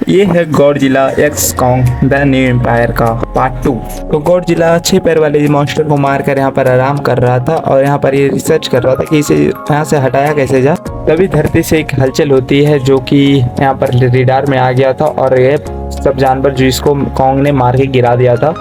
ये है Godzilla x Kong the new empire का पार्ट 2। तो गॉडजिला 6 पैर वाले मॉन्स्टर को मारकर यहाँ पर आराम कर रहा था और यहाँ पर ये रिसर्च कर रहा था कि इसे यहाँ से हटाया कैसे जा। तभी धरती से एक हलचल होती है जो कि यहाँ पर रेडार में आ गया था और ये सब जानवर जो इसको कॉन्ग ने मार के गिरा दिया था।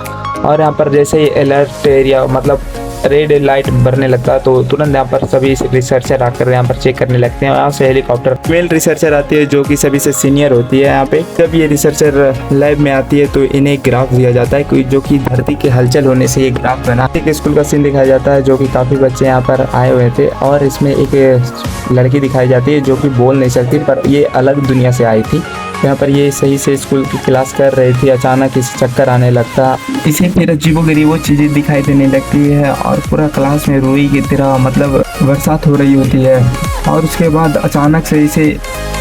और यहाँ पर जैसे ही अलर्ट एरिया मतलब रेड लाइट बरने लगता है तो तुरंत यहाँ पर सभी रिसर्चर आकर यहाँ पर चेक करने लगते हैं। यहाँ से हेलीकॉप्टर फीमेल रिसर्चर आती है जो कि सभी से सीनियर होती है। यहाँ पे जब ये रिसर्चर लैब में आती है तो इन्हें ग्राफ दिया जाता है जो कि धरती के हलचल होने से ये ग्राफ बना। एक स्कूल का सीन दिखाया जाता है जो कि काफी बच्चे यहाँ पर आए हुए थे और इसमें एक लड़की दिखाई जाती है जो कि बोल नहीं सकती पर ये अलग दुनिया से आई थी। यहाँ पर ये सही से स्कूल की क्लास कर रही थी, अचानक इसे चक्कर आने लगता, इसे फिर अजीबोगरीब वो चीज़ें दिखाई देने लगती है और पूरा क्लास में रुई की तरह मतलब बरसात हो रही होती है। और उसके बाद अचानक से इसे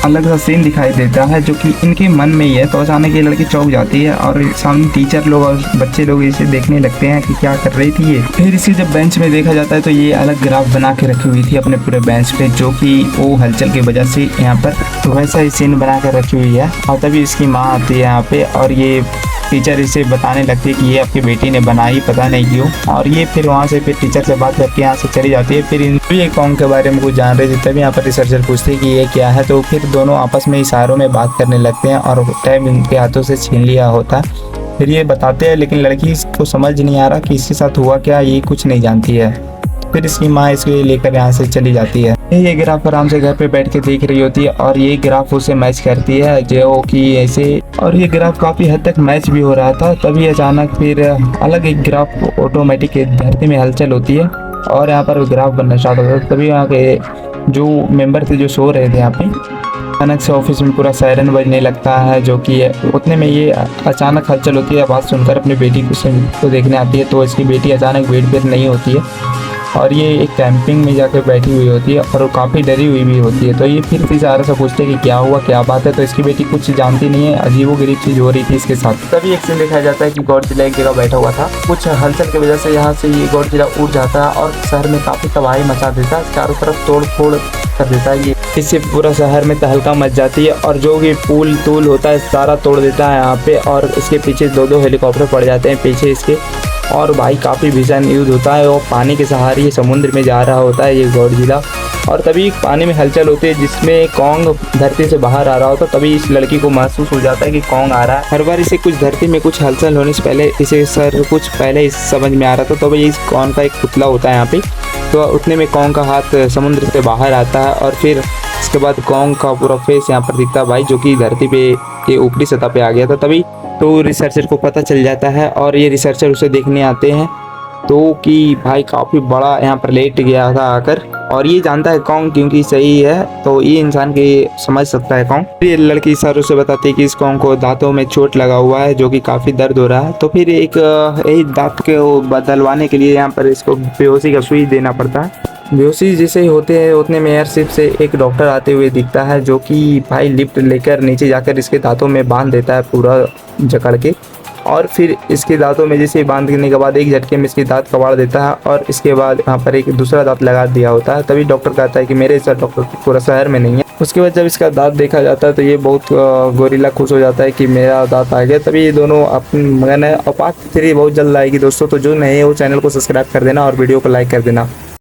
अलग सा सीन दिखाई देता है जो कि इनके मन में ही है। तो अचानक ये लड़की चौंक जाती है और सामने टीचर लोग और बच्चे लोग इसे देखने लगते हैं कि क्या कर रही थी ये। फिर इसे जब बेंच में देखा जाता है तो ये अलग ग्राफ बना के रखी हुई थी अपने पूरे बेंच पे जो कि वो हलचल की वजह से यहाँ पर तो वैसा ही सीन बना कर रखी हुई है। और तभी इसकी माँ आती है यहाँ पे और ये टीचर इसे बताने लगती है कि ये आपकी बेटी ने बनाई, पता नहीं क्यों। और ये फिर वहाँ से फिर टीचर से बात करके यहाँ से चली जाती है। फिर ये कॉन्ग के बारे में कुछ जान रहे थे तभी यहाँ पर रिसर्चर पूछते हैं कि ये क्या है। तो फिर दोनों आपस में इशारों में बात करने लगते हैं और टाइम इनके हाथों से छीन लिया होता। फिर ये बताते हैं लेकिन लड़की को समझ नहीं आ रहा कि इसके साथ हुआ क्या, ये कुछ नहीं जानती है। फिर इसकी माँ इसको लेकर यहाँ से चली जाती है। ये ग्राफ आराम से घर पे बैठ के देख रही होती है और ये ग्राफ उसे मैच करती है जो कि ऐसे, और ये ग्राफ काफ़ी हद तक मैच भी हो रहा था। तभी अचानक फिर अलग एक ग्राफ ऑटोमेटिक धरती में हलचल होती है और यहाँ पर ग्राफ बनना स्टार्ट होता है। तभी यहाँ के जो मेंबर थे जो सो रहे थे यहाँ पे अचानक से ऑफिस में पूरा सायरन बजने लगता है जो कि उतने में ये अचानक हलचल होती है। आवाज़ सुनकर अपनी बेटी को देखने आती है तो इसकी बेटी अचानक बेड पर नहीं होती है और ये एक कैंपिंग में जाकर बैठी हुई होती है और वो काफ़ी डरी हुई भी होती है। तो ये फिर सारा से पूछते हैं कि क्या हुआ, क्या बात है। तो इसकी बेटी कुछ जानती नहीं है, अजीबोगरीब चीज़ हो रही थी इसके साथ। तभी एक सीन दिखाया जाता है कि गॉडजिला एक जगह बैठा हुआ था, कुछ हलचल की वजह से यहाँ से ये गॉडजिला उड़ जाता है और शहर में काफ़ी तबाही मचा देता है, चारों तरफ तोड़ फोड़ कर देता है। ये इससे पूरा शहर में तहलका मच जाती है और जो भी पुल तूल होता है सारा तोड़ देता है यहाँ पे। और इसके पीछे दो हेलीकॉप्टर पड़ जाते हैं पीछे इसके और भाई काफ़ी भीषण युद्ध होता है। और पानी के सहारे ये समुद्र में जा रहा होता है ये गॉडजिला और तभी पानी में हलचल होती है जिसमें कॉन्ग धरती से बाहर आ रहा होता। तभी इस लड़की को महसूस हो जाता है कि कॉन्ग आ रहा है। हर बार इसे कुछ धरती में कुछ हलचल होने से पहले इसे सर कुछ पहले इस समझ में आ रहा था। तो भाई इस कॉन्ग का एक पुतला होता है यहाँ पे, तो उतने में कॉन्ग का हाथ समुद्र से बाहर आता है और फिर इसके बाद कॉन्ग का पूरा फेस यहाँ पर दिखता है भाई जो कि धरती पे के ऊपरी सतह पे आ गया था। तभी तो रिसर्चर को पता चल जाता है और ये रिसर्चर उसे देखने आते हैं तो कि भाई काफ़ी बड़ा यहाँ पर लेट गया था आकर। और ये जानता है कॉन्ग क्योंकि सही है तो ये इंसान के समझ सकता है कॉन्ग। ये लड़की सर उसे बताती है कि इस कॉन्ग को दांतों में चोट लगा हुआ है जो कि काफ़ी दर्द हो रहा है। तो फिर एक दांत को बदलवाने के लिए यहाँ पर इसको बेहोशी का सुई देना पड़ता है। बेहोशी जैसे ही होते हैं उतने में एयरशिप से एक डॉक्टर आते हुए दिखता है जो कि भाई लिफ्ट लेकर नीचे जाकर इसके दांतों में बांध देता है पूरा जकड़ के। और फिर इसके दांतों में जैसे बांध देने के बाद एक झटके में इसके दांत कबाड़ देता है और इसके बाद यहाँ पर एक दूसरा दांत लगा दिया होता है। तभी डॉक्टर कहता है कि मेरे जैसा डॉक्टर पूरा शहर में नहीं है। उसके बाद जब इसका दांत देखा जाता है तो ये बहुत गोरिल्ला खुश हो जाता है कि मेरा दांत आ गया। तभी ये दोनों अपने मगन है और पार्ट 3 बहुत जल्द आएगी दोस्तों। तो जो नए हो चैनल को सब्सक्राइब कर देना और वीडियो को लाइक कर देना।